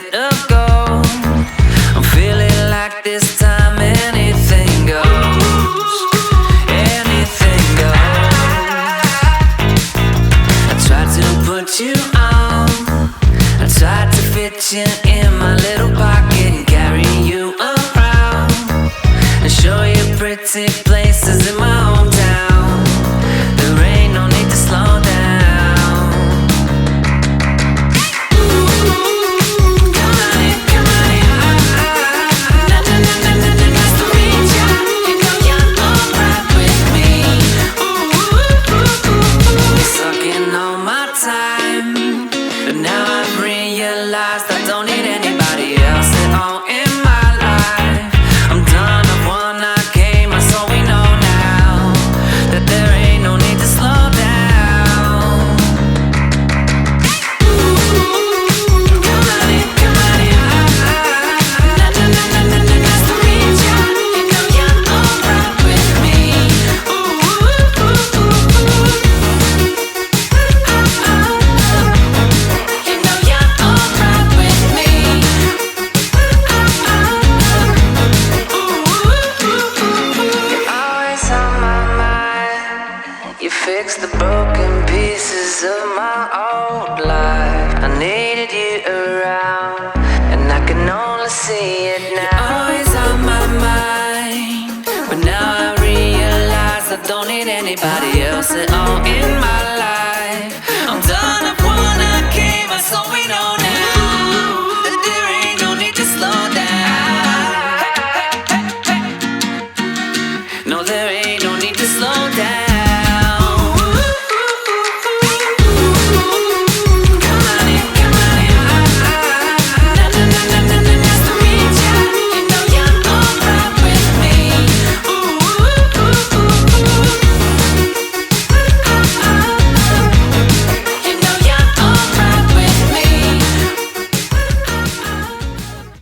ago. I'm feeling like this time anything goes. Anything goes. I tried to put you on. I tried to fit you in my little pocket and carry you around and show you pretty places in my hometown. There ain't no need to slow down. Fix the broken pieces of my old life. I needed you around, and I can only see it now. You're always on my mind, but now I realize I don't need anybody else at all in my life.